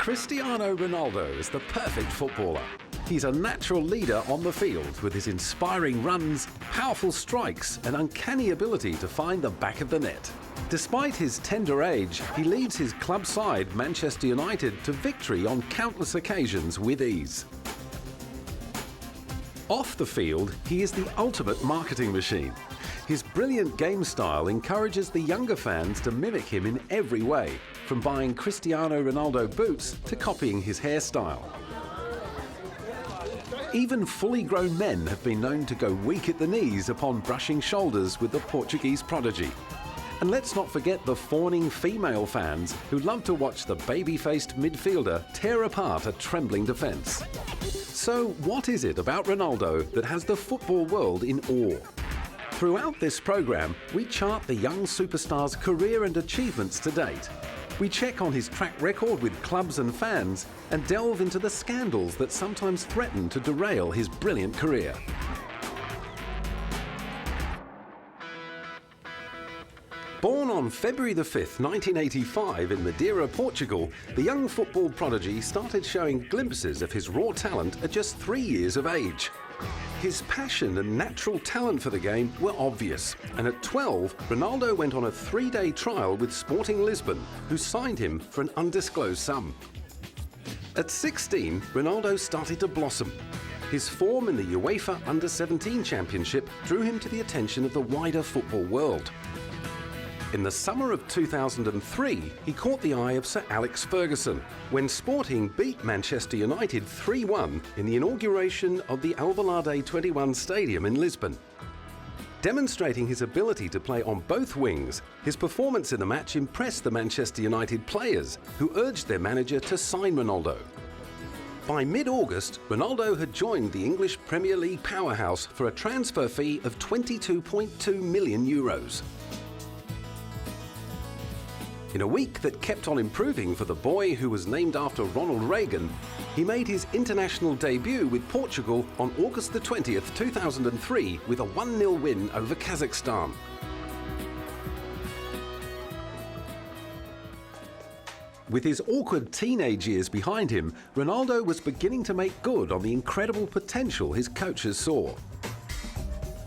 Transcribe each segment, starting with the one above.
Cristiano Ronaldo is the perfect footballer. He's a natural leader on the field with his inspiring runs, powerful strikes and uncanny ability to find the back of the net. Despite his tender age, he leads his club side, Manchester United, to victory on countless occasions with ease. Off the field, he is the ultimate marketing machine. His brilliant game style encourages the younger fans to mimic him in every way, from buying Cristiano Ronaldo boots to copying his hairstyle. Even fully grown men have been known to go weak at the knees upon brushing shoulders with the Portuguese Prodigy. And let's not forget the fawning female fans who love to watch the baby-faced midfielder tear apart a trembling defence. So what is it about Ronaldo that has the football world in awe? Throughout this programme, we chart the young superstar's career and achievements to date. We check on his track record with clubs and fans and delve into the scandals that sometimes threaten to derail his brilliant career. Born on February the 5th, 1985 in Madeira, Portugal, the young football prodigy started showing glimpses of his raw talent at just 3 years of age. His passion and natural talent for the game were obvious, and at 12, Ronaldo went on a 3-day trial with Sporting Lisbon, who signed him for an undisclosed sum. At 16, Ronaldo started to blossom. His form in the UEFA Under-17 Championship drew him to the attention of the wider football world. In the summer of 2003, he caught the eye of Sir Alex Ferguson when Sporting beat Manchester United 3-1 in the inauguration of the Alvalade 21 Stadium in Lisbon. Demonstrating his ability to play on both wings, his performance in the match impressed the Manchester United players, who urged their manager to sign Ronaldo. By mid-August, Ronaldo had joined the English Premier League powerhouse for a transfer fee of €22.2 million. In a week that kept on improving for the boy who was named after Ronald Reagan, he made his international debut with Portugal on August the 20th, 2003 with a 1-0 win over Kazakhstan. With his awkward teenage years behind him, Ronaldo was beginning to make good on the incredible potential his coaches saw.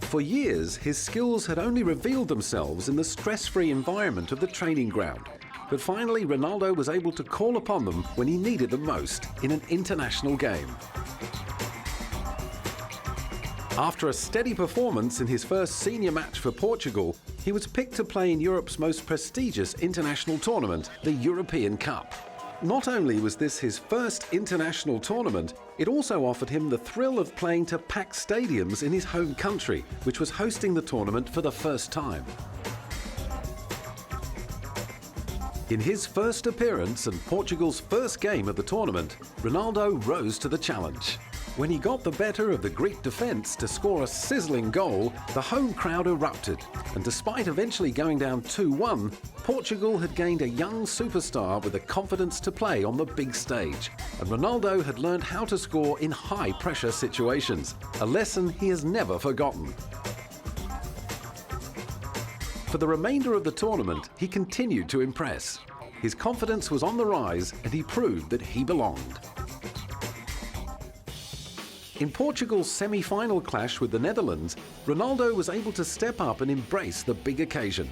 For years, his skills had only revealed themselves in the stress-free environment of the training ground. But finally, Ronaldo was able to call upon them when he needed them most in an international game. After a steady performance in his first senior match for Portugal, he was picked to play in Europe's most prestigious international tournament, the European Cup. Not only was this his first international tournament, it also offered him the thrill of playing to packed stadiums in his home country, which was hosting the tournament for the first time. In his first appearance and Portugal's first game of the tournament, Ronaldo rose to the challenge. When he got the better of the Greek defence to score a sizzling goal, the home crowd erupted, and despite eventually going down 2-1, Portugal had gained a young superstar with the confidence to play on the big stage, and Ronaldo had learned how to score in high-pressure situations, a lesson he has never forgotten. For the remainder of the tournament, he continued to impress. His confidence was on the rise, and he proved that he belonged. In Portugal's semi-final clash with the Netherlands, Ronaldo was able to step up and embrace the big occasion.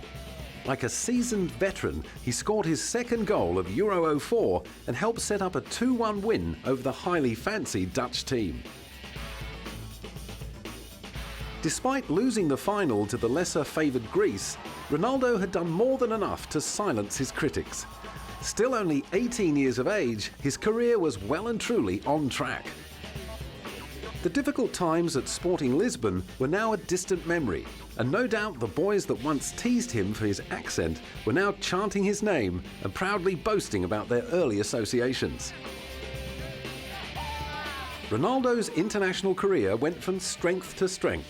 Like a seasoned veteran, he scored his second goal of Euro 04 and helped set up a 2-1 win over the highly fancied Dutch team. Despite losing the final to the lesser-favoured Greece, Ronaldo had done more than enough to silence his critics. Still only 18 years of age, his career was well and truly on track. The difficult times at Sporting Lisbon were now a distant memory, and no doubt the boys that once teased him for his accent were now chanting his name and proudly boasting about their early associations. Ronaldo's international career went from strength to strength.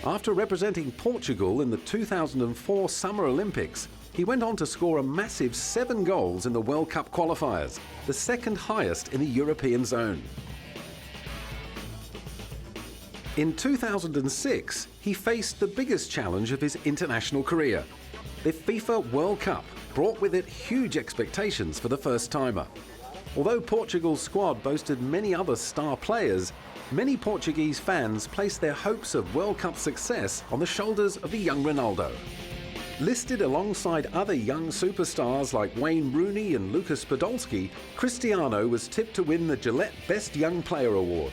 After representing Portugal in the 2004 Summer Olympics, he went on to score a massive 7 goals in the World Cup qualifiers, the second highest in the European zone. In 2006, he faced the biggest challenge of his international career. The FIFA World Cup brought with it huge expectations for the first-timer. Although Portugal's squad boasted many other star players, many Portuguese fans placed their hopes of World Cup success on the shoulders of the young Ronaldo. Listed alongside other young superstars like Wayne Rooney and Lucas Podolski, Cristiano was tipped to win the Gillette Best Young Player Award.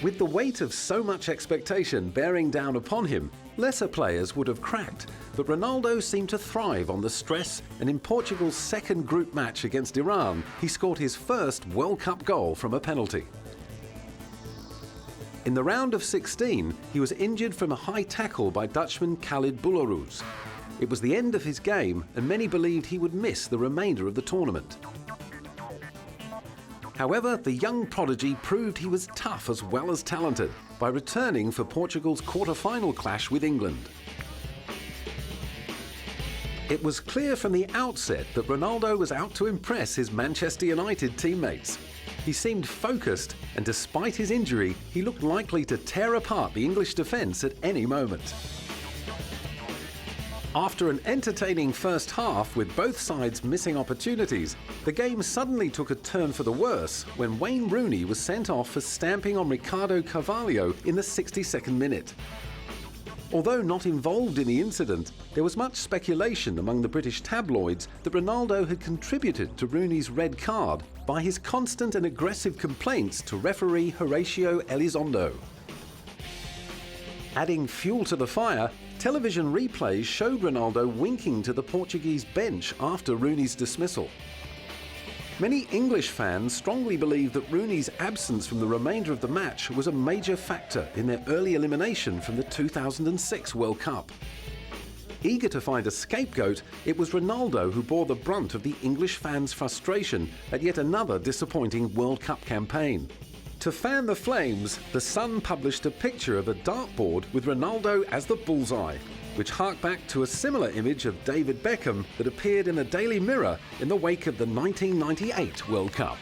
With the weight of so much expectation bearing down upon him, lesser players would have cracked, but Ronaldo seemed to thrive on the stress, and in Portugal's second group match against Iran, he scored his first World Cup goal from a penalty. In the round of 16, he was injured from a high tackle by Dutchman Khalid Boulahrouz. It was the end of his game, and many believed he would miss the remainder of the tournament. However, the young prodigy proved he was tough as well as talented by returning for Portugal's quarter-final clash with England. It was clear from the outset that Ronaldo was out to impress his Manchester United teammates. He seemed focused, and despite his injury, he looked likely to tear apart the English defence at any moment. After an entertaining first half with both sides missing opportunities, the game suddenly took a turn for the worse when Wayne Rooney was sent off for stamping on Ricardo Carvalho in the 62nd minute. Although not involved in the incident, there was much speculation among the British tabloids that Ronaldo had contributed to Rooney's red card by his constant and aggressive complaints to referee Horacio Elizondo. Adding fuel to the fire, television replays showed Ronaldo winking to the Portuguese bench after Rooney's dismissal. Many English fans strongly believe that Rooney's absence from the remainder of the match was a major factor in their early elimination from the 2006 World Cup. Eager to find a scapegoat, it was Ronaldo who bore the brunt of the English fans' frustration at yet another disappointing World Cup campaign. To fan the flames, The Sun published a picture of a dartboard with Ronaldo as the bullseye, which harked back to a similar image of David Beckham that appeared in the Daily Mirror in the wake of the 1998 World Cup.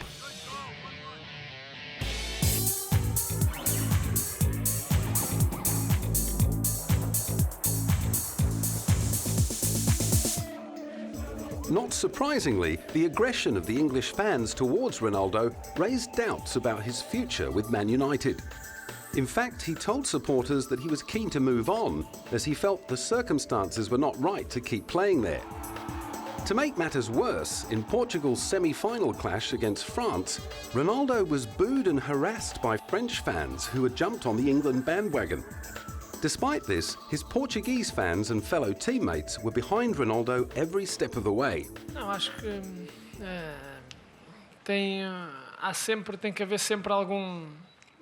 Not surprisingly, the aggression of the English fans towards Ronaldo raised doubts about his future with Man United. In fact, he told supporters that he was keen to move on, as he felt the circumstances were not right to keep playing there. To make matters worse, in Portugal's semi-final clash against France, Ronaldo was booed and harassed by French fans who had jumped on the England bandwagon. Despite this, his Portuguese fans and fellow teammates were behind Ronaldo every step of the way. Não, acho que tem que haver sempre algum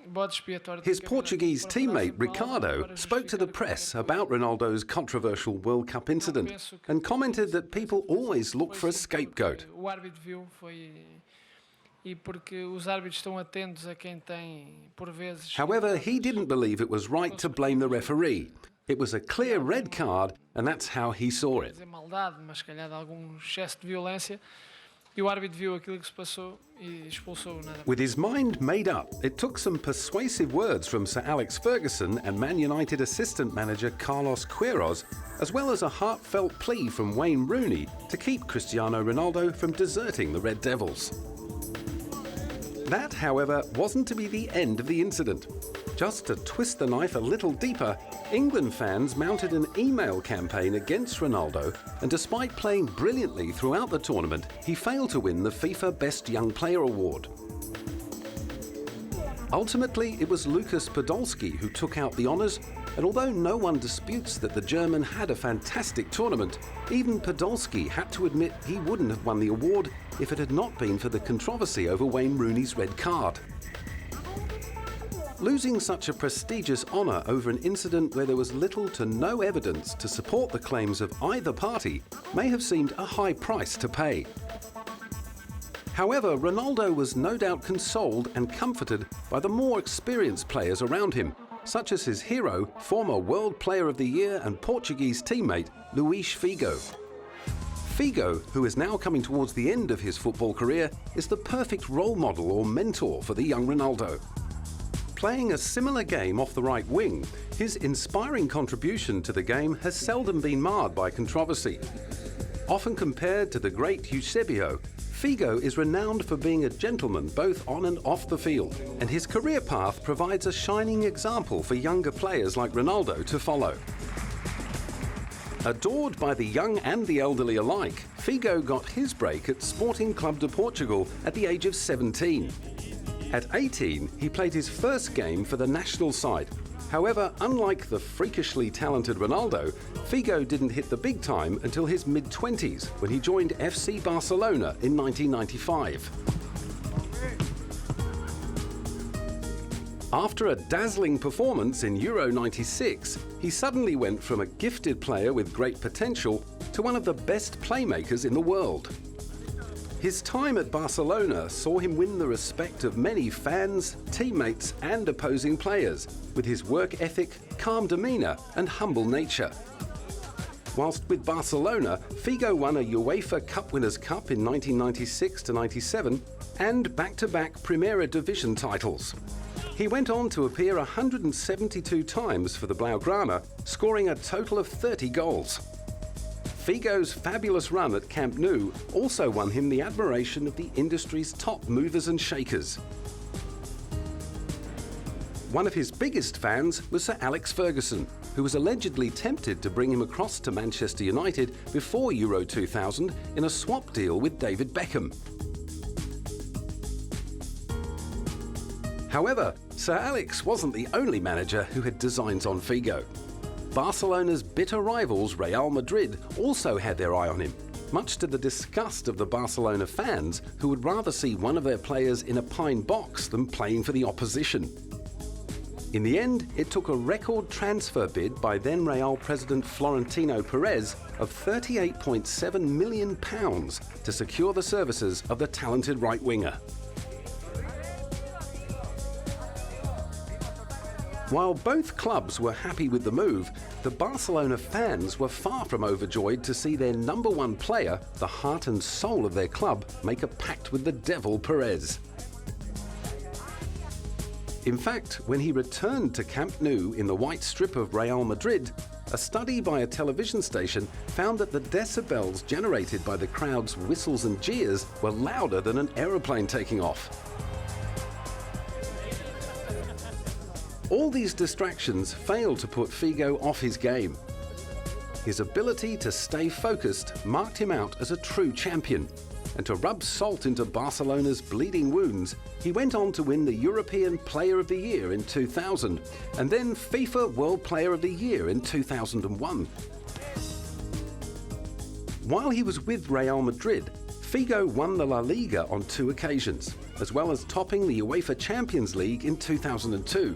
bode expiatório. His Portuguese teammate Ricardo spoke to the press about Ronaldo's controversial World Cup incident and commented that people always look for a scapegoat. O árbitro viu foi e porque os árbitros estão atentos a quem tem por vezes. However, he didn't believe it was right to blame the referee. It was a clear red card, and that's how he saw it. Maldade, mas se calhar de algum excesso de violência. E o árbitro viu aquilo que se passou e expulsou nada. With his mind made up, it took some persuasive words from Sir Alex Ferguson and Man United assistant manager Carlos Queiroz, as well as a heartfelt plea from Wayne Rooney to keep Cristiano Ronaldo from deserting the Red Devils. That, however, wasn't to be the end of the incident. Just to twist the knife a little deeper, England fans mounted an email campaign against Ronaldo, and despite playing brilliantly throughout the tournament, he failed to win the FIFA Best Young Player Award. Ultimately, it was Lucas Podolski who took out the honours, and although no one disputes that the German had a fantastic tournament, even Podolski had to admit he wouldn't have won the award if it had not been for the controversy over Wayne Rooney's red card. Losing such a prestigious honour over an incident where there was little to no evidence to support the claims of either party may have seemed a high price to pay. However, Ronaldo was no doubt consoled and comforted by the more experienced players around him, such as his hero, former World Player of the Year and Portuguese teammate Luís Figo. Figo, who is now coming towards the end of his football career, is the perfect role model or mentor for the young Ronaldo. Playing a similar game off the right wing, his inspiring contribution to the game has seldom been marred by controversy. Often compared to the great Eusebio, Figo is renowned for being a gentleman both on and off the field, and his career path provides a shining example for younger players like Ronaldo to follow. Adored by the young and the elderly alike, Figo got his break at Sporting Club de Portugal at the age of 17. At 18, he played his first game for the national side. However, unlike the freakishly talented Ronaldo, Figo didn't hit the big time until his mid-20s when he joined FC Barcelona in 1995. After a dazzling performance in Euro '96, he suddenly went from a gifted player with great potential to one of the best playmakers in the world. His time at Barcelona saw him win the respect of many fans, teammates and opposing players, with his work ethic, calm demeanour and humble nature. Whilst with Barcelona, Figo won a UEFA Cup Winners' Cup in 1996-97 and back-to-back Primera Division titles. He went on to appear 172 times for the Blaugrana, scoring a total of 30 goals. Figo's fabulous run at Camp Nou also won him the admiration of the industry's top movers and shakers. One of his biggest fans was Sir Alex Ferguson, who was allegedly tempted to bring him across to Manchester United before Euro 2000 in a swap deal with David Beckham. However, Sir Alex wasn't the only manager who had designs on Figo. Barcelona's bitter rivals Real Madrid also had their eye on him, much to the disgust of the Barcelona fans who would rather see one of their players in a pine box than playing for the opposition. In the end, it took a record transfer bid by then Real president Florentino Perez of £38.7 million to secure the services of the talented right winger. While both clubs were happy with the move, the Barcelona fans were far from overjoyed to see their number one player, the heart and soul of their club, make a pact with the devil Perez. In fact, when he returned to Camp Nou in the white strip of Real Madrid, a study by a television station found that the decibels generated by the crowd's whistles and jeers were louder than an aeroplane taking off. All these distractions failed to put Figo off his game. His ability to stay focused marked him out as a true champion, and to rub salt into Barcelona's bleeding wounds, he went on to win the European Player of the Year in 2000, and then FIFA World Player of the Year in 2001. While he was with Real Madrid, Figo won the La Liga on 2 occasions, as well as topping the UEFA Champions League in 2002.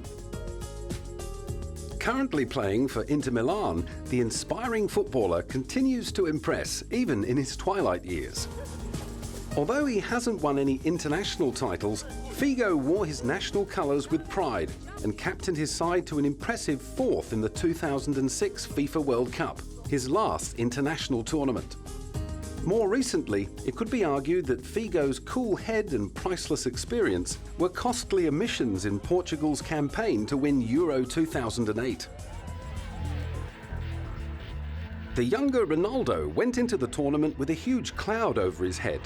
Currently playing for Inter Milan, the inspiring footballer continues to impress even in his twilight years. Although he hasn't won any international titles, Figo wore his national colours with pride and captained his side to an impressive 4th in the 2006 FIFA World Cup, his last international tournament. More recently, it could be argued that Figo's cool head and priceless experience were costly omissions in Portugal's campaign to win Euro 2008. The younger Ronaldo went into the tournament with a huge cloud over his head.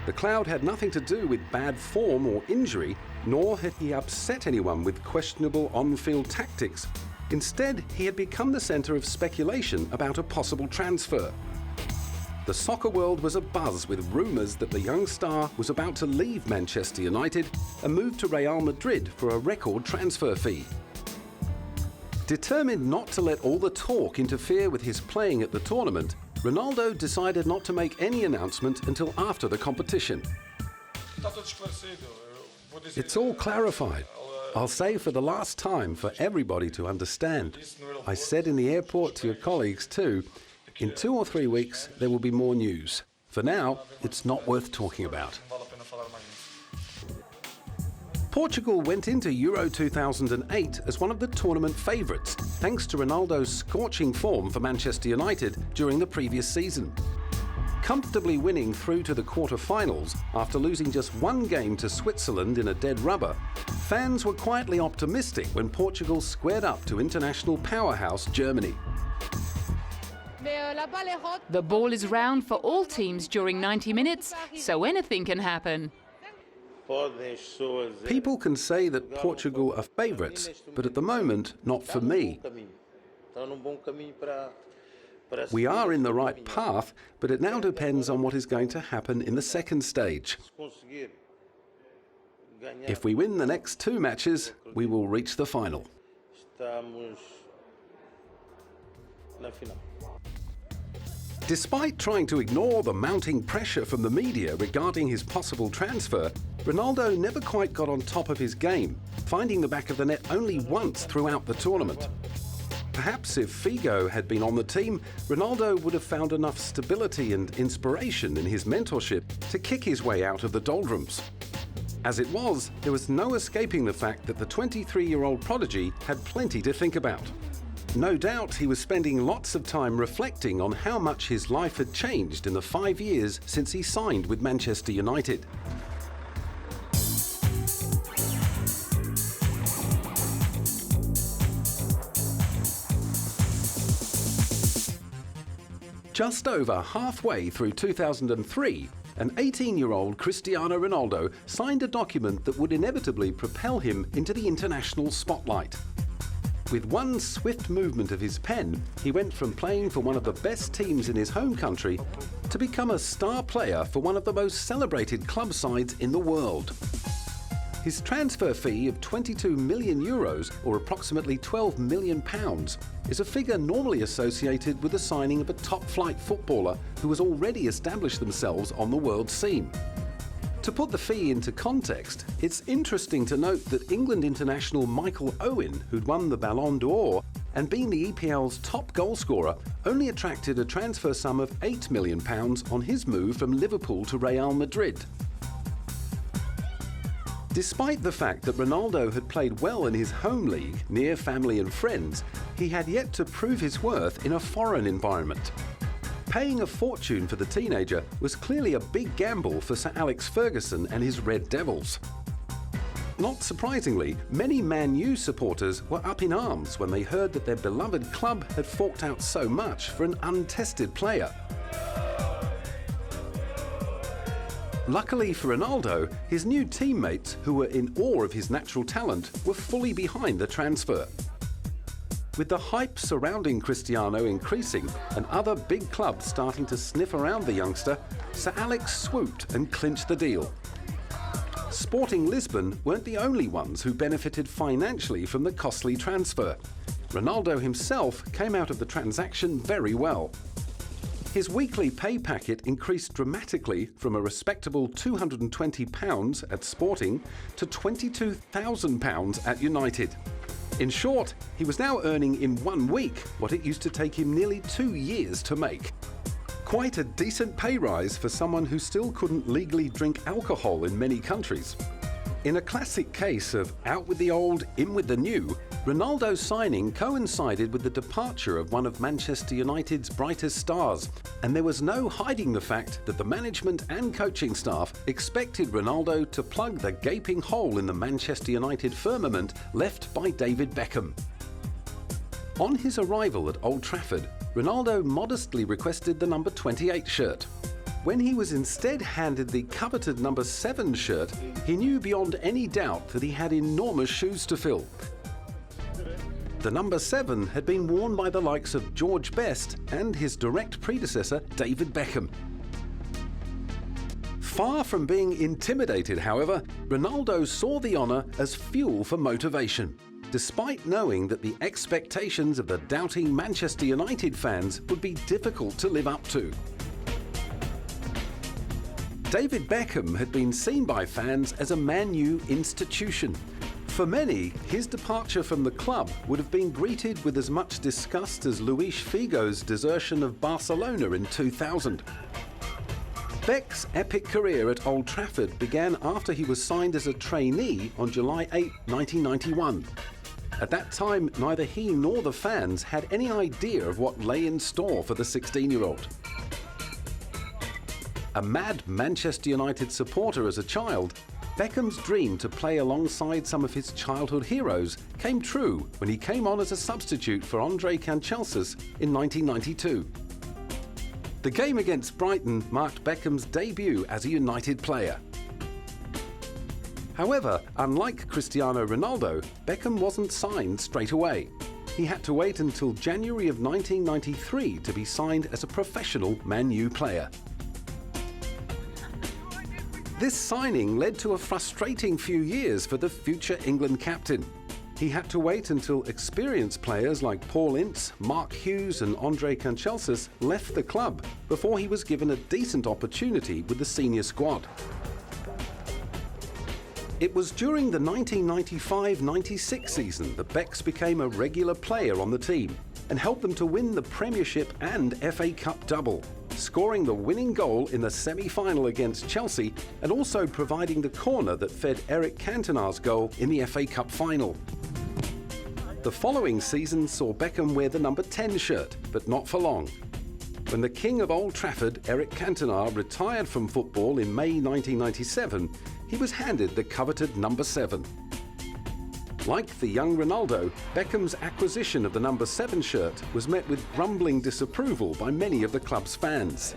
The cloud had nothing to do with bad form or injury, nor had he upset anyone with questionable on-field tactics. Instead, he had become the centre of speculation about a possible transfer. The soccer world was abuzz with rumours that the young star was about to leave Manchester United and move to Real Madrid for a record transfer fee. Determined not to let all the talk interfere with his playing at the tournament, Ronaldo decided not to make any announcement until after the competition. It's all clarified. I'll say for the last time for everybody to understand. I said in the airport to your colleagues too, in 2 or 3 weeks there will be more news. For now, it's not worth talking about. Portugal went into Euro 2008 as one of the tournament favourites, thanks to Ronaldo's scorching form for Manchester United during the previous season. Comfortably winning through to the quarter-finals after losing just 1 game to Switzerland in a dead rubber, fans were quietly optimistic when Portugal squared up to international powerhouse Germany. The ball is round for all teams during 90 minutes, so anything can happen. People can say that Portugal are favourites, but at the moment, not for me. We are in the right path, but it now depends on what is going to happen in the second stage. If we win the next 2 matches, we will reach the final. Despite trying to ignore the mounting pressure from the media regarding his possible transfer, Ronaldo never quite got on top of his game, finding the back of the net only once throughout the tournament. Perhaps if Figo had been on the team, Ronaldo would have found enough stability and inspiration in his mentorship to kick his way out of the doldrums. As it was, there was no escaping the fact that the 23-year-old prodigy had plenty to think about. No doubt he was spending lots of time reflecting on how much his life had changed in the 5 years since he signed with Manchester United. Just over halfway through 2003, an 18-year-old Cristiano Ronaldo signed a document that would inevitably propel him into the international spotlight. With one swift movement of his pen, he went from playing for one of the best teams in his home country to become a star player for one of the most celebrated club sides in the world. His transfer fee of €22 million, or approximately £12 million, is a figure normally associated with the signing of a top-flight footballer who has already established themselves on the world scene. To put the fee into context, it's interesting to note that England international Michael Owen, who'd won the Balon d'Or and been the EPL's top goalscorer, only attracted a transfer sum of £8 million on his move from Liverpool to Real Madrid. Despite the fact that Ronaldo had played well in his home league, near family and friends, he had yet to prove his worth in a foreign environment. Paying a fortune for the teenager was clearly a big gamble for Sir Alex Ferguson and his Red Devils. Not surprisingly, many Man U supporters were up in arms when they heard that their beloved club had forked out so much for an untested player. Luckily for Ronaldo, his new teammates, who were in awe of his natural talent, were fully behind the transfer. With the hype surrounding Cristiano increasing and other big clubs starting to sniff around the youngster, Sir Alex swooped and clinched the deal. Sporting Lisbon weren't the only ones who benefited financially from the costly transfer. Ronaldo himself came out of the transaction very well. His weekly pay packet increased dramatically from a respectable £220 at Sporting to £22,000 at United. In short, he was now earning in 1 week what it used to take him nearly 2 years to make. Quite a decent pay rise for someone who still couldn't legally drink alcohol in many countries. In a classic case of out with the old, in with the new, Ronaldo's signing coincided with the departure of one of Manchester United's brightest stars, and there was no hiding the fact that the management and coaching staff expected Ronaldo to plug the gaping hole in the Manchester United firmament left by David Beckham. On his arrival at Old Trafford, Ronaldo modestly requested the number 28 shirt. When he was instead handed the coveted number 7 shirt, he knew beyond any doubt that he had enormous shoes to fill. The number 7 had been worn by the likes of George Best and his direct predecessor, David Beckham. Far from being intimidated, however, Ronaldo saw the honour as fuel for motivation, despite knowing that the expectations of the doubting Manchester United fans would be difficult to live up to. David Beckham had been seen by fans as a Man U institution. For many, his departure from the club would have been greeted with as much disgust as Luis Figo's desertion of Barcelona in 2000. Beck's epic career at Old Trafford began after he was signed as a trainee on July 8, 1991. At that time, neither he nor the fans had any idea of what lay in store for the 16-year-old. A mad Manchester United supporter as a child, Beckham's dream to play alongside some of his childhood heroes came true when he came on as a substitute for André Canchelskis in 1992. The game against Brighton marked Beckham's debut as a United player. However, unlike Cristiano Ronaldo, Beckham wasn't signed straight away. He had to wait until January of 1993 to be signed as a professional Man U player. This signing led to a frustrating few years for the future England captain. He had to wait until experienced players like Paul Ince, Mark Hughes and André Canchelskis left the club before he was given a decent opportunity with the senior squad. It was during the 1995-96 season that Becks became a regular player on the team and helped them to win the Premiership and FA Cup double, scoring the winning goal in the semi-final against Chelsea and also providing the corner that fed Eric Cantona's goal in the FA Cup final. The following season saw Beckham wear the number 10 shirt, but not for long. When the king of Old Trafford, Eric Cantona, retired from football in May 1997, he was handed the coveted number 7. Like the young Ronaldo, Beckham's acquisition of the number 7 shirt was met with grumbling disapproval by many of the club's fans.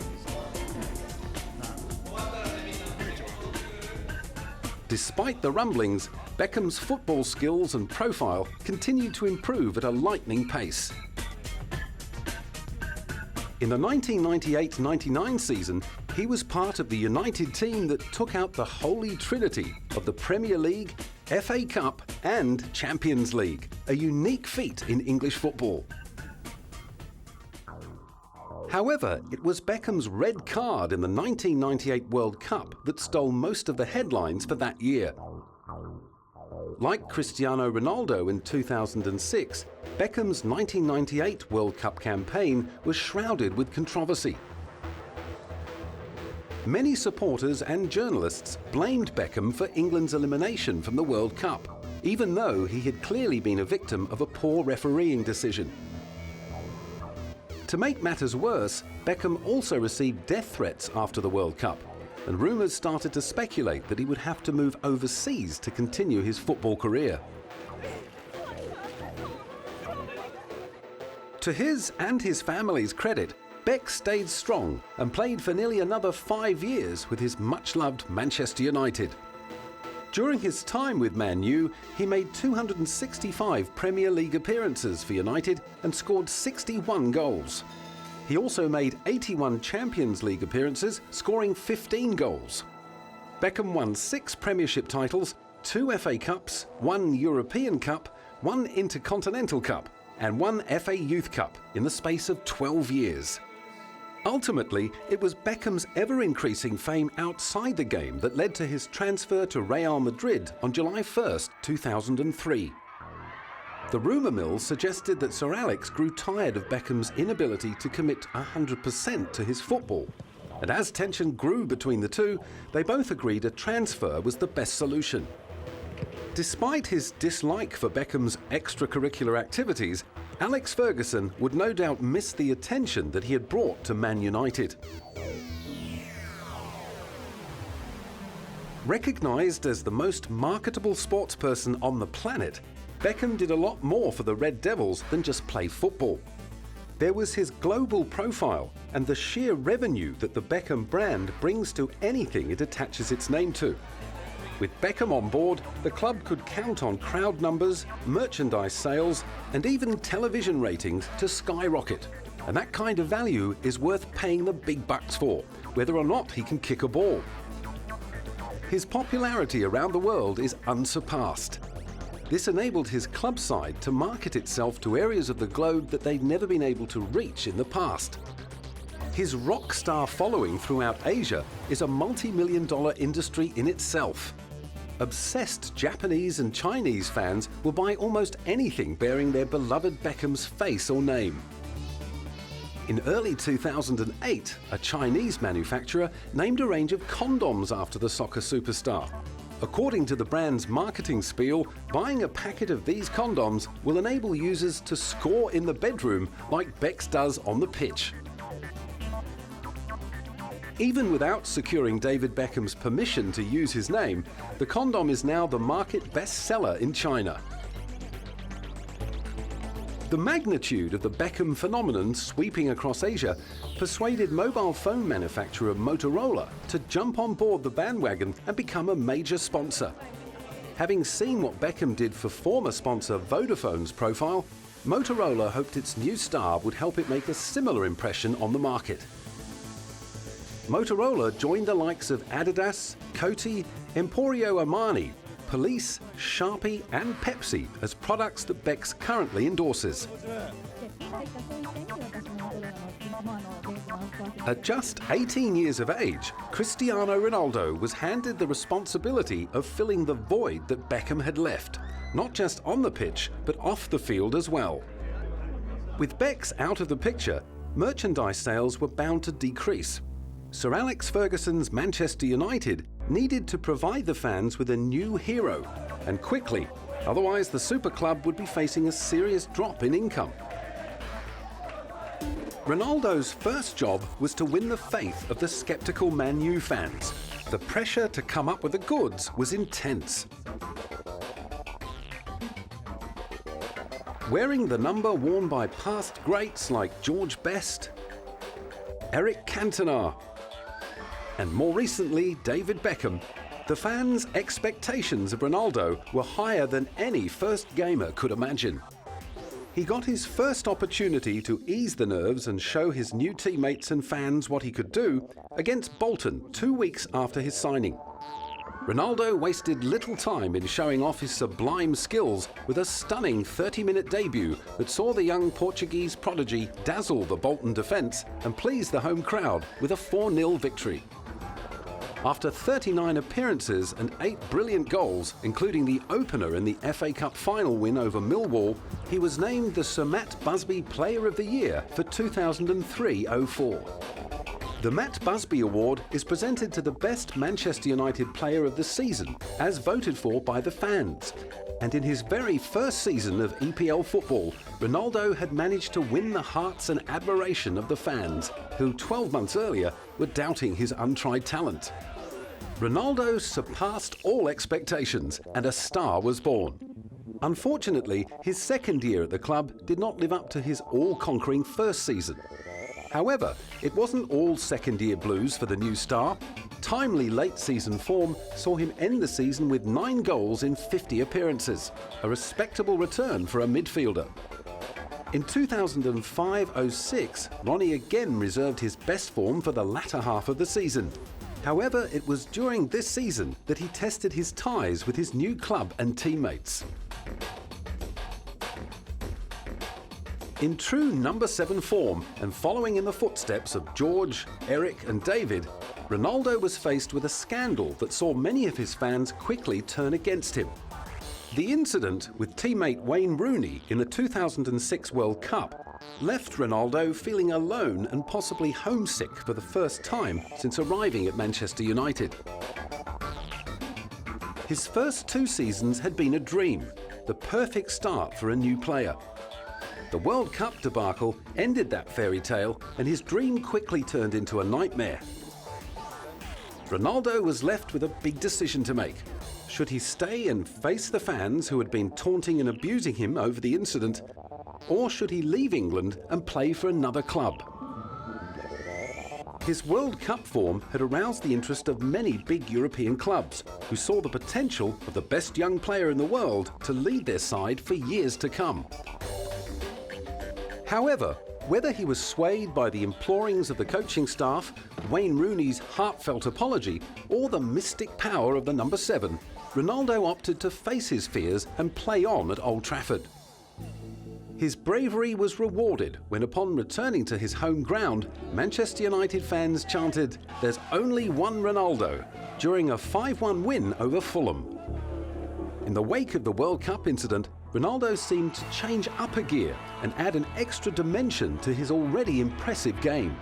Despite the rumblings, Beckham's football skills and profile continued to improve at a lightning pace. In the 1998-99 season, he was part of the United team that took out the holy trinity of the Premier League, FA Cup and Champions League, a unique feat in English football. However, it was Beckham's red card in the 1998 World Cup that stole most of the headlines for that year. Like Cristiano Ronaldo in 2006, Beckham's 1998 World Cup campaign was shrouded with controversy. Many supporters and journalists blamed Beckham for England's elimination from the World Cup, even though he had clearly been a victim of a poor refereeing decision. To make matters worse, Beckham also received death threats after the World Cup, and rumours started to speculate that he would have to move overseas to continue his football career. To his and his family's credit, Beck stayed strong and played for nearly another 5 years with his much-loved Manchester United. During his time with Man U, he made 265 Premier League appearances for United and scored 61 goals. He also made 81 Champions League appearances, scoring 15 goals. Beckham won 6 Premiership titles, 2 FA Cups, 1 European Cup, 1 Intercontinental Cup, and 1 FA Youth Cup in the space of 12 years. Ultimately, it was Beckham's ever-increasing fame outside the game that led to his transfer to Real Madrid on July 1st, 2003. The rumour mill suggested that Sir Alex grew tired of Beckham's inability to commit 100% to his football, and as tension grew between the two, they both agreed a transfer was the best solution. Despite his dislike for Beckham's extracurricular activities, Alex Ferguson would no doubt miss the attention that he had brought to Man United. Recognised as the most marketable sportsperson on the planet, Beckham did a lot more for the Red Devils than just play football. There was his global profile and the sheer revenue that the Beckham brand brings to anything it attaches its name to. With Beckham on board, the club could count on crowd numbers, merchandise sales, and even television ratings to skyrocket. And that kind of value is worth paying the big bucks for, whether or not he can kick a ball. His popularity around the world is unsurpassed. This enabled his club side to market itself to areas of the globe that they'd never been able to reach in the past. His rock star following throughout Asia is a multi-million-dollar industry in itself. obsessed Japanese and Chinese fans will buy almost anything bearing their beloved Beckham's face or name. In early 2008, a Chinese manufacturer named a range of condoms after the soccer superstar. According to the brand's marketing spiel, buying a packet of these condoms will enable users to score in the bedroom like Becks does on the pitch. Even without securing David Beckham's permission to use his name, the condom is now the market bestseller in China. The magnitude of the Beckham phenomenon sweeping across Asia persuaded mobile phone manufacturer Motorola to jump on board the bandwagon and become a major sponsor. Having seen what Beckham did for former sponsor Vodafone's profile, Motorola hoped its new star would help it make a similar impression on the market. Motorola joined the likes of Adidas, Coty, Emporio Armani, Police, Sharpie and Pepsi as products that Becks currently endorses. At just 18 years of age, Cristiano Ronaldo was handed the responsibility of filling the void that Beckham had left, not just on the pitch, but off the field as well. With Becks out of the picture, merchandise sales were bound to decrease. Sir Alex Ferguson's Manchester United needed to provide the fans with a new hero, and quickly, otherwise the super club would be facing a serious drop in income. Ronaldo's first job was to win the faith of the sceptical Man U fans. The pressure to come up with the goods was intense. Wearing the number worn by past greats like George Best, Eric Cantona, and more recently David Beckham, the fans' expectations of Ronaldo were higher than any first gamer could imagine. He got his first opportunity to ease the nerves and show his new teammates and fans what he could do against Bolton 2 weeks after his signing. Ronaldo wasted little time in showing off his sublime skills with a stunning 30-minute debut that saw the young Portuguese prodigy dazzle the Bolton defence and please the home crowd with a 4-0 victory. After 39 appearances and 8 brilliant goals, including the opener in the FA Cup final win over Millwall, he was named the Sir Matt Busby Player of the Year for 2003-04. The Matt Busby Award is presented to the best Manchester United player of the season, as voted for by the fans. And in his very first season of EPL football, Ronaldo had managed to win the hearts and admiration of the fans, who 12 months earlier were doubting his untried talent. Ronaldo surpassed all expectations and a star was born. Unfortunately, his second year at the club did not live up to his all-conquering first season. However, it wasn't all second-year blues for the new star. Timely late-season form saw him end the season with 9 goals in 50 appearances, a respectable return for a midfielder. In 2005-06, Ronnie again reserved his best form for the latter half of the season. However, it was during this season that he tested his ties with his new club and teammates. In true number 7 form and following in the footsteps of George, Eric and David, Ronaldo was faced with a scandal that saw many of his fans quickly turn against him. The incident with teammate Wayne Rooney in the 2006 World Cup left Ronaldo feeling alone and possibly homesick for the first time since arriving at Manchester United. His first 2 seasons had been a dream, the perfect start for a new player. The World Cup debacle ended that fairy tale and his dream quickly turned into a nightmare. Ronaldo was left with a big decision to make. Should he stay and face the fans who had been taunting and abusing him over the incident, or should he leave England and play for another club? His World Cup form had aroused the interest of many big European clubs, who saw the potential of the best young player in the world to lead their side for years to come. However, whether he was swayed by the implorings of the coaching staff, Wayne Rooney's heartfelt apology, or the mystic power of the number 7, Ronaldo opted to face his fears and play on at Old Trafford. His bravery was rewarded when, upon returning to his home ground, Manchester United fans chanted, "There's only one Ronaldo," during a 5-1 win over Fulham. In the wake of the World Cup incident, Ronaldo seemed to change up a gear and add an extra dimension to his already impressive game.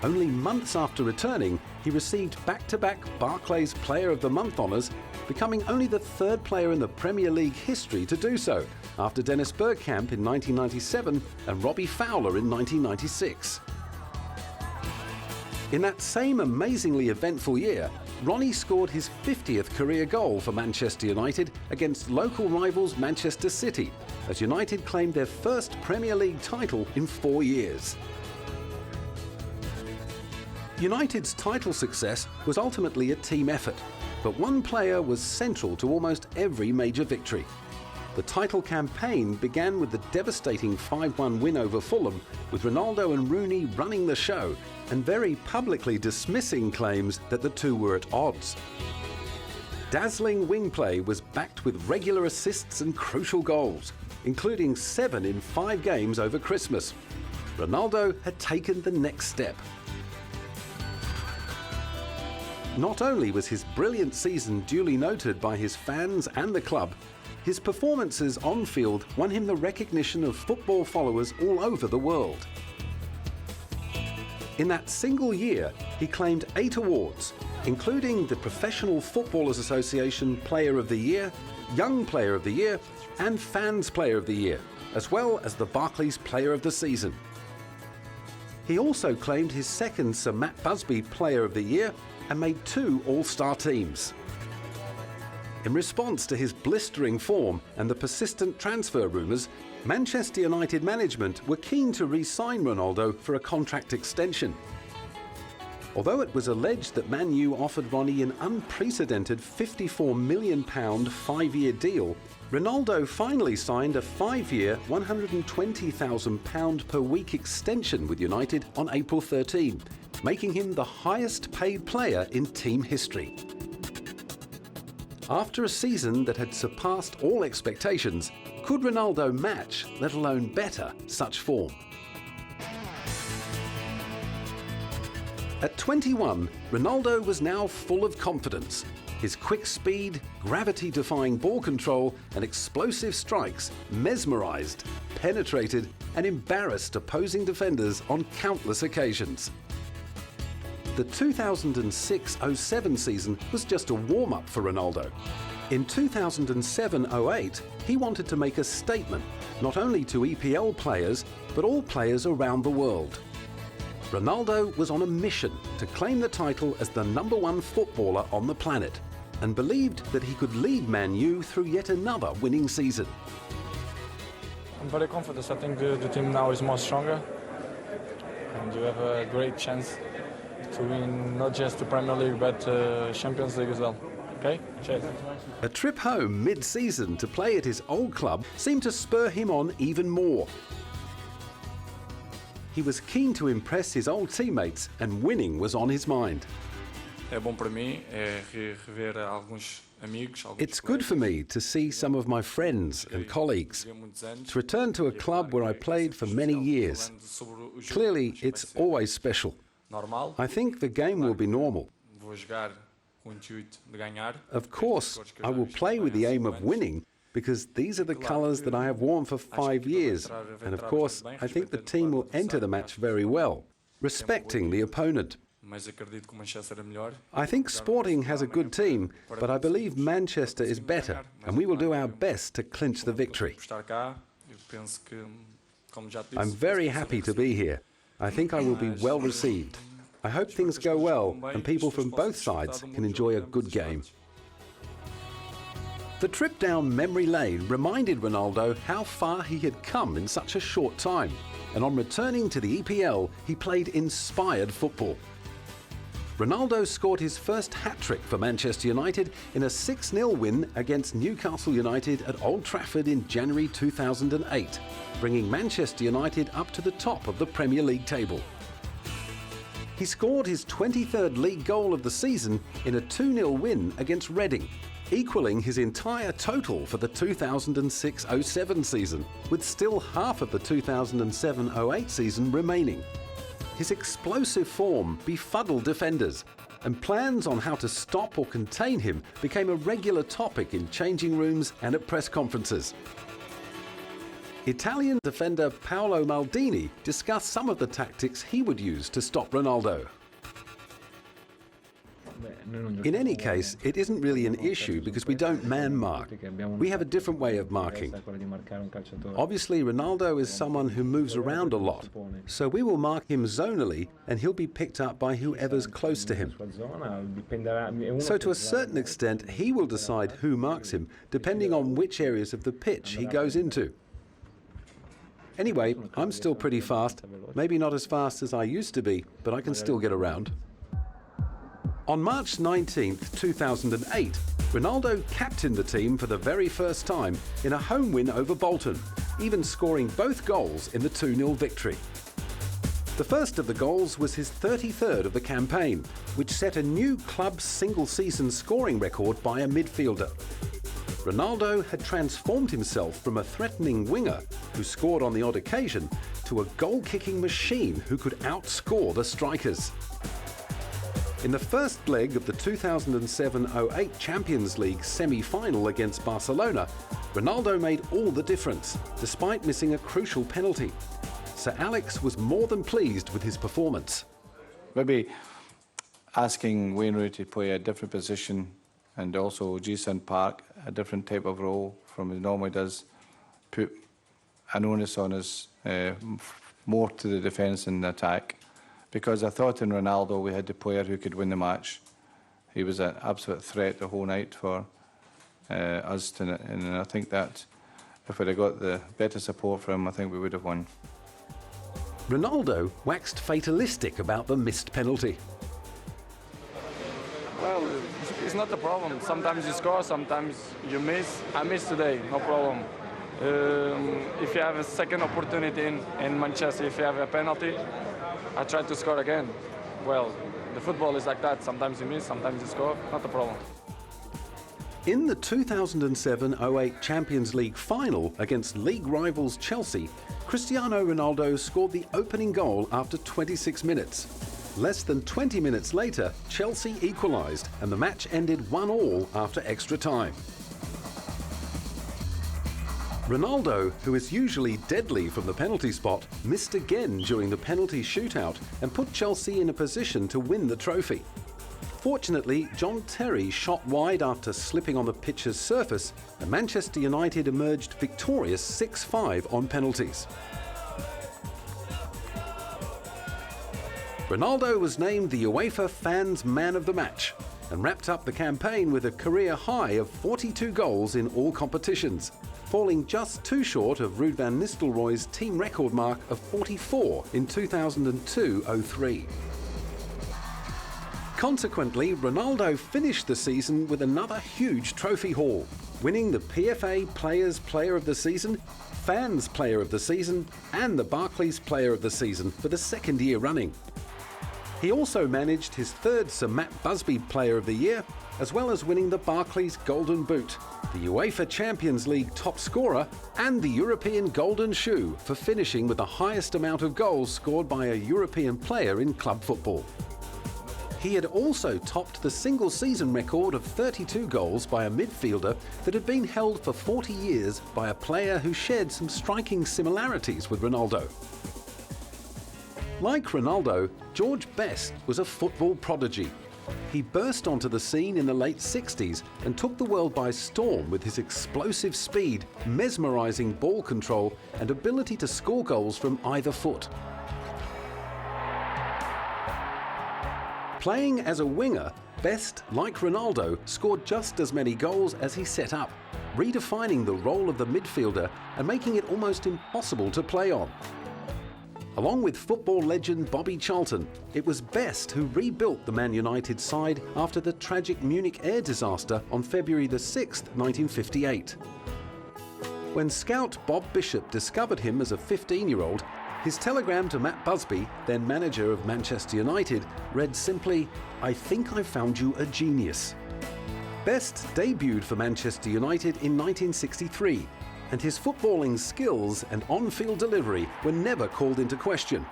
Only months after returning, he received back-to-back Barclays Player of the Month honours, becoming only the third player in the Premier League history to do so, after Dennis Bergkamp in 1997 and Robbie Fowler in 1996. In that same amazingly eventful year, Ronnie scored his 50th career goal for Manchester United against local rivals Manchester City, as United claimed their first Premier League title in 4 years. United's title success was ultimately a team effort, but one player was central to almost every major victory. The title campaign began with the devastating 5-1 win over Fulham, with Ronaldo and Rooney running the show and very publicly dismissing claims that the two were at odds. Dazzling wing play was backed with regular assists and crucial goals, including 7 in 5 games over Christmas. Ronaldo had taken the next step. Not only was his brilliant season duly noted by his fans and the club, his performances on field won him the recognition of football followers all over the world. In that single year, he claimed 8 awards, including the Professional Footballers Association Player of the Year, Young Player of the Year, and Fans Player of the Year, as well as the Barclays Player of the Season. He also claimed his second Sir Matt Busby Player of the Year and made 2 All-Star teams. In response to his blistering form and the persistent transfer rumours, Manchester United management were keen to re-sign Ronaldo for a contract extension. Although it was alleged that Man U offered Ronnie an unprecedented £54 million 5-year deal, Ronaldo finally signed a 5-year £120,000 per week extension with United on April 13, making him the highest paid player in team history. After a season that had surpassed all expectations, could Ronaldo match, let alone better, such form? At 21, Ronaldo was now full of confidence. His quick speed, gravity-defying ball control and explosive strikes mesmerised, penetrated and embarrassed opposing defenders on countless occasions. The 2006-07 season was just a warm-up for Ronaldo. In 2007-08, he wanted to make a statement, not only to EPL players, but all players around the world. Ronaldo was on a mission to claim the title as the #1 footballer on the planet, and believed that he could lead Man U through yet another winning season. I'm very confident. I think the team now is more stronger, and you have a great chance to win not just the Premier League but Champions League as well. Okay? Cheers. A trip home mid-season to play at his old club seemed to spur him on even more. He was keen to impress his old teammates, and winning was on his mind. It's good for me to see some of my friends and colleagues, to return to a club where I played for many years. Clearly, it's always special. I think the game will be normal. Of course, I will play with the aim of winning, because these are the colours that I have worn for 5 years, and of course, I think the team will enter the match very well, respecting the opponent. I think Sporting has a good team, but I believe Manchester is better, and we will do our best to clinch the victory. I'm very happy to be here. I think I will be well received. I hope things go well and people from both sides can enjoy a good game. The trip down memory lane reminded Ronaldo how far he had come in such a short time, and on returning to the EPL, he played inspired football. Ronaldo scored his first hat-trick for Manchester United in a 6-0 win against Newcastle United at Old Trafford in January 2008, bringing Manchester United up to the top of the Premier League table. He scored his 23rd league goal of the season in a 2-0 win against Reading, equalling his entire total for the 2006-07 season, with still half of the 2007-08 season remaining. His explosive form befuddled defenders, and plans on how to stop or contain him became a regular topic in changing rooms and at press conferences. Italian defender Paolo Maldini discussed some of the tactics he would use to stop Ronaldo. In any case, it isn't really an issue because we don't man mark. We have a different way of marking. Obviously, Ronaldo is someone who moves around a lot, so we will mark him zonally and he'll be picked up by whoever's close to him. So to a certain extent, he will decide who marks him, depending on which areas of the pitch he goes into. Anyway, I'm still pretty fast, maybe not as fast as I used to be, but I can still get around. On March 19, 2008, Ronaldo captained the team for the very first time in a home win over Bolton, even scoring both goals in the 2-0 victory. The first of the goals was his 33rd of the campaign, which set a new club single-season scoring record by a midfielder. Ronaldo had transformed himself from a threatening winger who scored on the odd occasion to a goal-kicking machine who could outscore the strikers. In the first leg of the 2007-08 Champions League semi-final against Barcelona, Ronaldo made all the difference, despite missing a crucial penalty. Sir Alex was more than pleased with his performance. Maybe asking Wayne Rooney to play a different position and also Jason Park a different type of role from he normally does, put an onus on us more to the defence and the attack. Because I thought in Ronaldo we had the player who could win the match. He was an absolute threat the whole night for us, and I think that if we'd have got the better support from him, I think we would have won. Ronaldo waxed fatalistic about the missed penalty. Well, it's not a problem. Sometimes you score, sometimes you miss. I missed today, no problem. If you have a second opportunity in Manchester, if you have a penalty, I try to score again. Well, the football is like that. Sometimes you miss, sometimes you score. Not a problem. In the 2007-08 Champions League final against league rivals Chelsea, Cristiano Ronaldo scored the opening goal after 26 minutes. Less than 20 minutes later, Chelsea equalised and the match ended 1-1 after extra time. Ronaldo, who is usually deadly from the penalty spot, missed again during the penalty shootout and put Chelsea in a position to win the trophy. Fortunately, John Terry shot wide after slipping on the pitch's surface, and Manchester United emerged victorious 6-5 on penalties. Ronaldo was named the UEFA Fans Man of the Match and wrapped up the campaign with a career high of 42 goals in all competitions, falling just too short of Ruud van Nistelrooy's team record mark of 44 in 2002-03. Consequently, Ronaldo finished the season with another huge trophy haul, winning the PFA Players Player of the Season, Fans Player of the Season, and the Barclays Player of the Season for the second year running. He also managed his third Sir Matt Busby Player of the Year, as well as winning the Barclays Golden Boot, the UEFA Champions League top scorer, and the European Golden Shoe for finishing with the highest amount of goals scored by a European player in club football. He had also topped the single-season record of 32 goals by a midfielder that had been held for 40 years by a player who shared some striking similarities with Ronaldo. Like Ronaldo, George Best was a football prodigy. He burst onto the scene in the late 60s and took the world by storm with his explosive speed, mesmerising ball control, and ability to score goals from either foot. Playing as a winger, Best, like Ronaldo, scored just as many goals as he set up, redefining the role of the midfielder and making it almost impossible to play on. Along with football legend Bobby Charlton, it was Best who rebuilt the Man United side after the tragic Munich air disaster on February 6, 1958. When scout Bob Bishop discovered him as a 15-year-old, his telegram to Matt Busby, then manager of Manchester United, read simply, "I think I've found you a genius." Best debuted for Manchester United in 1963, and his footballing skills and on-field delivery were never called into question.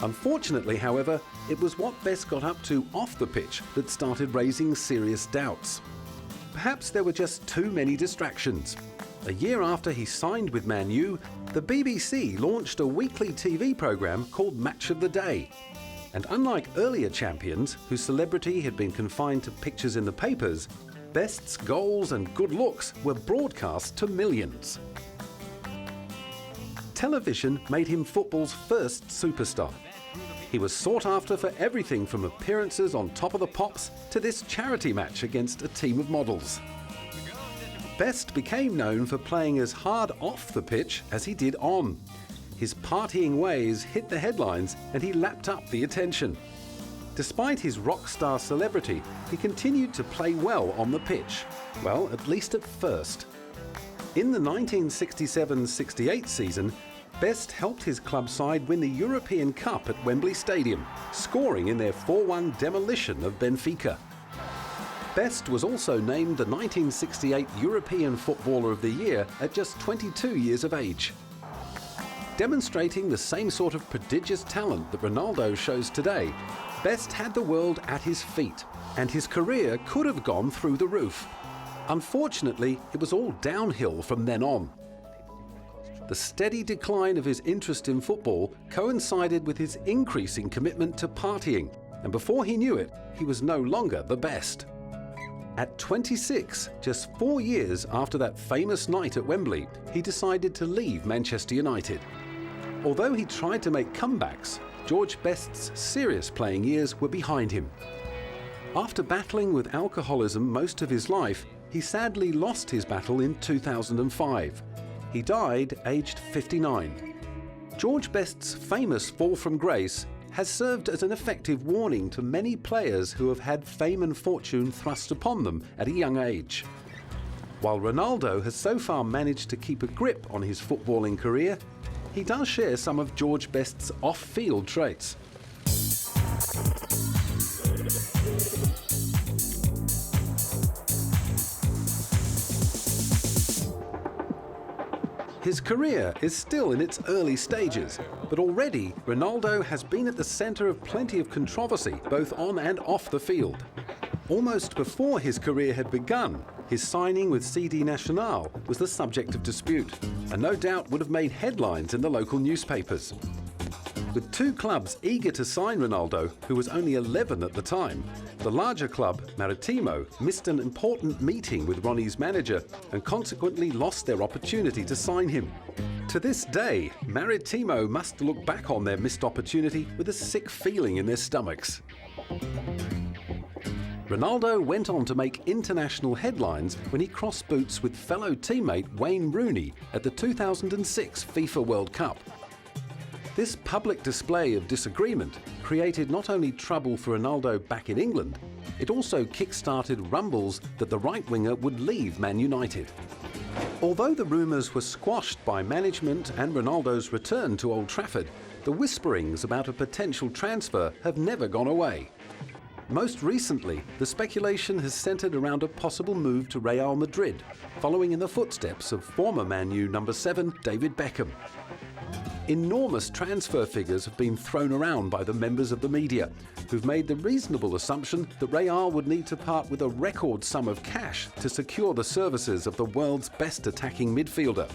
Unfortunately, however, it was what Best got up to off the pitch that started raising serious doubts. Perhaps there were just too many distractions. A year after he signed with Man U, the BBC launched a weekly TV programme called Match of the Day. And unlike earlier champions, whose celebrity had been confined to pictures in the papers, Best's goals and good looks were broadcast to millions. Television made him football's first superstar. He was sought after for everything from appearances on Top of the Pops to this charity match against a team of models. Best became known for playing as hard off the pitch as he did on. His partying ways hit the headlines and he lapped up the attention. Despite his rock star celebrity, he continued to play well on the pitch. Well, at least at first. In the 1967-68 season, Best helped his club side win the European Cup at Wembley Stadium, scoring in their 4-1 demolition of Benfica. Best was also named the 1968 European Footballer of the Year at just 22 years of age. Demonstrating the same sort of prodigious talent that Ronaldo shows today, Best had the world at his feet, and his career could have gone through the roof. Unfortunately, it was all downhill from then on. The steady decline of his interest in football coincided with his increasing commitment to partying, and before he knew it, he was no longer the best. At 26, just 4 years after that famous night at Wembley, he decided to leave Manchester United. Although he tried to make comebacks, George Best's serious playing years were behind him. After battling with alcoholism most of his life, he sadly lost his battle in 2005. He died aged 59. George Best's famous fall from grace has served as an effective warning to many players who have had fame and fortune thrust upon them at a young age. While Ronaldo has so far managed to keep a grip on his footballing career, he does share some of George Best's off-field traits. His career is still in its early stages, but already Ronaldo has been at the centre of plenty of controversy, both on and off the field. Almost before his career had begun, his signing with CD Nacional was the subject of dispute, and no doubt would have made headlines in the local newspapers. With two clubs eager to sign Ronaldo, who was only 11 at the time, the larger club, Maritimo, missed an important meeting with Ronnie's manager and consequently lost their opportunity to sign him. To this day, Maritimo must look back on their missed opportunity with a sick feeling in their stomachs. Ronaldo went on to make international headlines when he crossed boots with fellow teammate Wayne Rooney at the 2006 FIFA World Cup. This public display of disagreement created not only trouble for Ronaldo back in England, it also kick-started rumbles that the right-winger would leave Man United. Although the rumours were squashed by management and Ronaldo's return to Old Trafford, the whisperings about a potential transfer have never gone away. Most recently, the speculation has centred around a possible move to Real Madrid, following in the footsteps of former Man U number 7, David Beckham. Enormous transfer figures have been thrown around by the members of the media, who've made the reasonable assumption that Real would need to part with a record sum of cash to secure the services of the world's best attacking midfielder.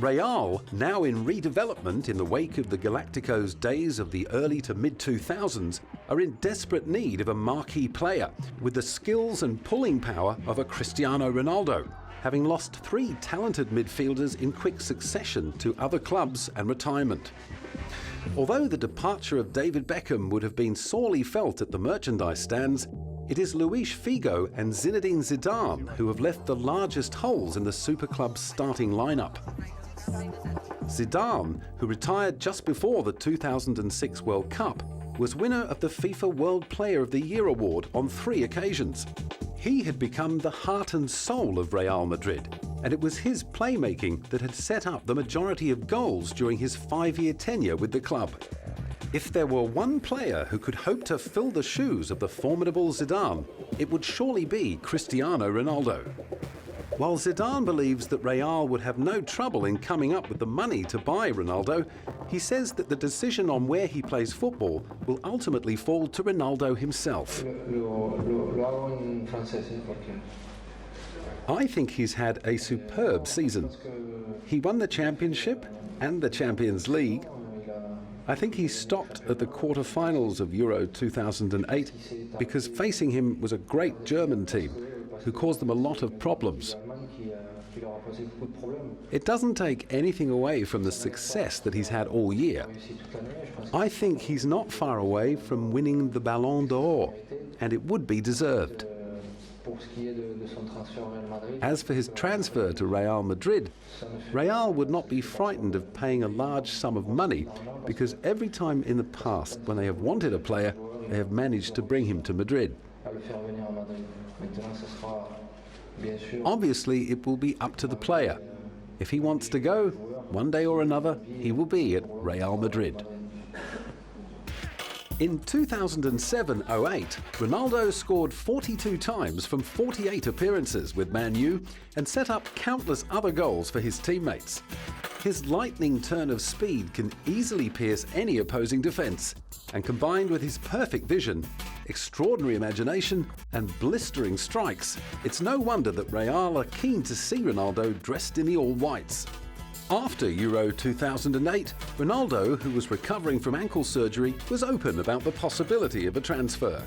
Real, now in redevelopment in the wake of the Galacticos' days of the early to mid-2000s, are in desperate need of a marquee player with the skills and pulling power of a Cristiano Ronaldo, having lost 3 talented midfielders in quick succession to other clubs and retirement. Although the departure of David Beckham would have been sorely felt at the merchandise stands, it is Luis Figo and Zinedine Zidane who have left the largest holes in the Super Club's starting lineup. Zidane, who retired just before the 2006 World Cup, was winner of the FIFA World Player of the Year award on 3 occasions. He had become the heart and soul of Real Madrid, and it was his playmaking that had set up the majority of goals during his 5-year tenure with the club. If there were one player who could hope to fill the shoes of the formidable Zidane, it would surely be Cristiano Ronaldo. While Zidane believes that Real would have no trouble in coming up with the money to buy Ronaldo, He says that the decision on where he plays football will ultimately fall to Ronaldo himself. I think he's had a superb season. He won the championship and the Champions League. I think he stopped at the quarter-finals of Euro 2008 because facing him was a great German team who caused them a lot of problems. It doesn't take anything away from the success that he's had all year. I think he's not far away from winning the Balon d'Or, and it would be deserved. As for his transfer to Real Madrid, Real would not be frightened of paying a large sum of money because every time in the past when they have wanted a player, they have managed to bring him to Madrid. Obviously, it will be up to the player. If he wants to go, one day or another, he will be at Real Madrid. In 2007-08, Ronaldo scored 42 times from 48 appearances with Man U and set up countless other goals for his teammates. His lightning turn of speed can easily pierce any opposing defence, and combined with his perfect vision, extraordinary imagination and blistering strikes, it's no wonder that Real are keen to see Ronaldo dressed in the all-whites. After Euro 2008, Ronaldo, who was recovering from ankle surgery, was open about the possibility of a transfer.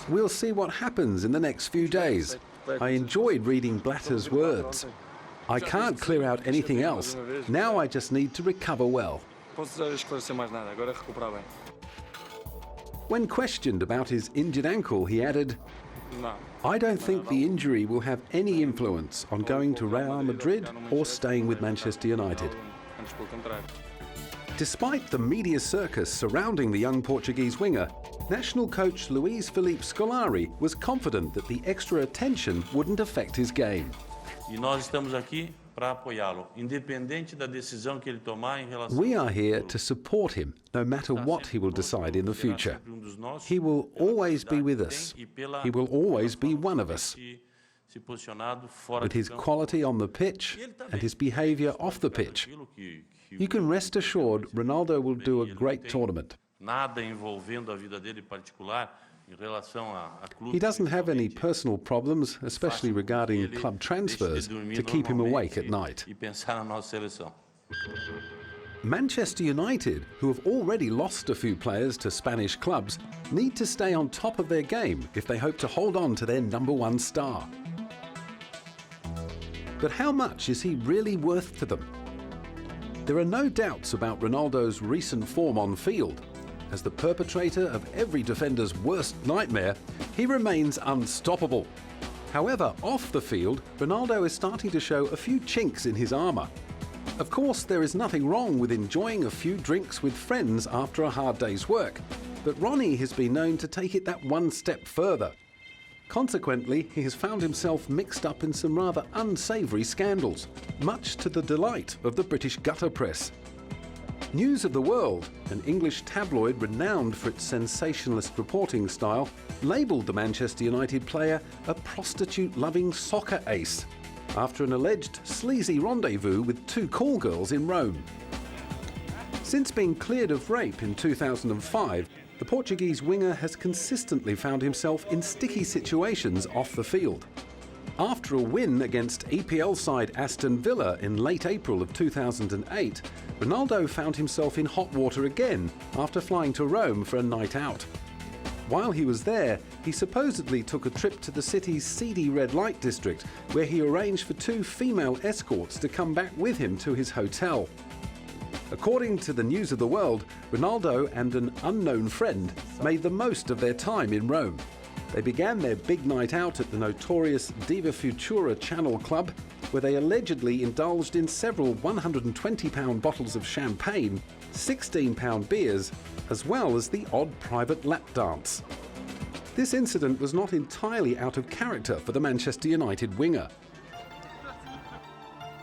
We'll see what happens in the next few days. I enjoyed reading Blatter's words. I can't clear out anything else. Now I just need to recover well. When questioned about his injured ankle, he added, I don't think the injury will have any influence on going to Real Madrid or staying with Manchester United. Despite the media circus surrounding the young Portuguese winger, national coach Luís Filipe Scolari was confident that the extra attention wouldn't affect his game. We are here to support him, no matter what he will decide in the future. He will always be with us. He will always be one of us. With his quality on the pitch and his behaviour off the pitch, you can rest assured Ronaldo will do a great tournament. He doesn't have any personal problems, especially regarding club transfers, to keep him awake at night. Manchester United, who have already lost a few players to Spanish clubs, need to stay on top of their game if they hope to hold on to their #1 star. But how much is he really worth to them? There are no doubts about Ronaldo's recent form on field. As the perpetrator of every defender's worst nightmare, he remains unstoppable. However, off the field, Ronaldo is starting to show a few chinks in his armour. Of course, there is nothing wrong with enjoying a few drinks with friends after a hard day's work, but Ronnie has been known to take it that one step further. Consequently, he has found himself mixed up in some rather unsavoury scandals, much to the delight of the British gutter press. News of the World, an English tabloid renowned for its sensationalist reporting style, labelled the Manchester United player a prostitute-loving soccer ace after an alleged sleazy rendezvous with 2 call girls in Rome. Since being cleared of rape in 2005, the Portuguese winger has consistently found himself in sticky situations off the field. After a win against EPL side Aston Villa in late April of 2008, Ronaldo found himself in hot water again after flying to Rome for a night out. While he was there, he supposedly took a trip to the city's seedy red light district, where he arranged for 2 female escorts to come back with him to his hotel. According to the News of the World, Ronaldo and an unknown friend made the most of their time in Rome. They began their big night out at the notorious Diva Futura Channel Club, where they allegedly indulged in several £120 bottles of champagne, £16 beers, as well as the odd private lap dance. This incident was not entirely out of character for the Manchester United winger.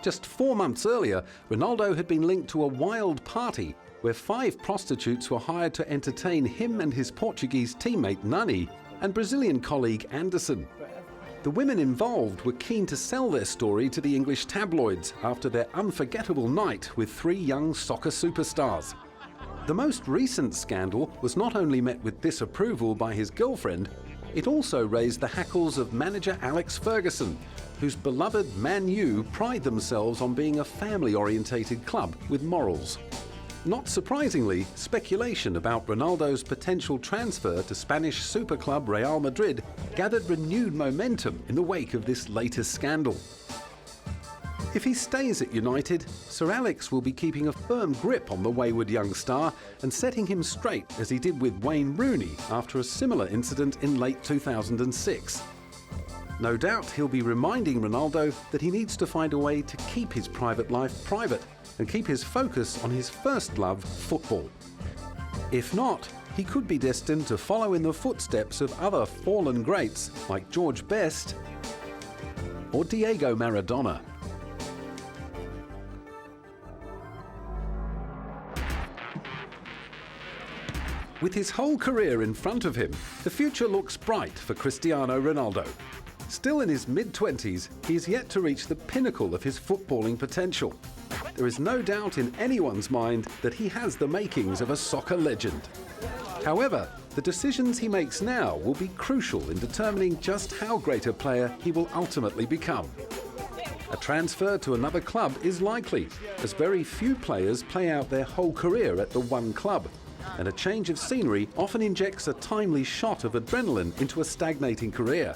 Just 4 months earlier, Ronaldo had been linked to a wild party where 5 prostitutes were hired to entertain him and his Portuguese teammate Nani and Brazilian colleague Anderson. The women involved were keen to sell their story to the English tabloids after their unforgettable night with 3 young soccer superstars. The most recent scandal was not only met with disapproval by his girlfriend, it also raised the hackles of manager Alex Ferguson, whose beloved Man U pride themselves on being a family-orientated club with morals. Not surprisingly, speculation about Ronaldo's potential transfer to Spanish super club Real Madrid gathered renewed momentum in the wake of this latest scandal. If he stays at United, Sir Alex will be keeping a firm grip on the wayward young star and setting him straight as he did with Wayne Rooney after a similar incident in late 2006. No doubt he'll be reminding Ronaldo that he needs to find a way to keep his private life private and keep his focus on his first love, football. If not, he could be destined to follow in the footsteps of other fallen greats like George Best or Diego Maradona. With his whole career in front of him, the future looks bright for Cristiano Ronaldo. Still in his mid-20s, he is yet to reach the pinnacle of his footballing potential. There is no doubt in anyone's mind that he has the makings of a soccer legend. However, the decisions he makes now will be crucial in determining just how great a player he will ultimately become. A transfer to another club is likely, as very few players play out their whole career at the one club, and a change of scenery often injects a timely shot of adrenaline into a stagnating career.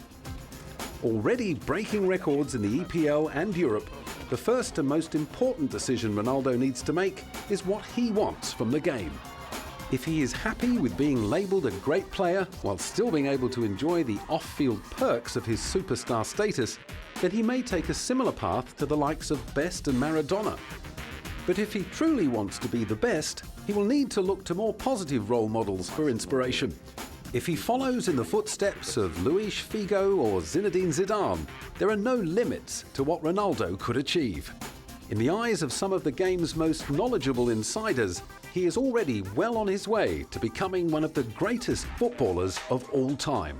Already breaking records in the EPL and Europe, the first and most important decision Ronaldo needs to make is what he wants from the game. If he is happy with being labelled a great player while still being able to enjoy the off-field perks of his superstar status, then he may take a similar path to the likes of Best and Maradona. But if he truly wants to be the best, he will need to look to more positive role models for inspiration. If he follows in the footsteps of Luis Figo or Zinedine Zidane, there are no limits to what Ronaldo could achieve. In the eyes of some of the game's most knowledgeable insiders, he is already well on his way to becoming one of the greatest footballers of all time.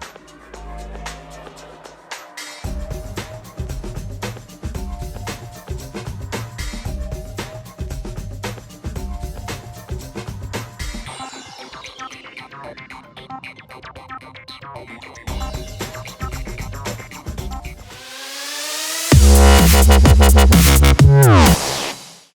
Yeah.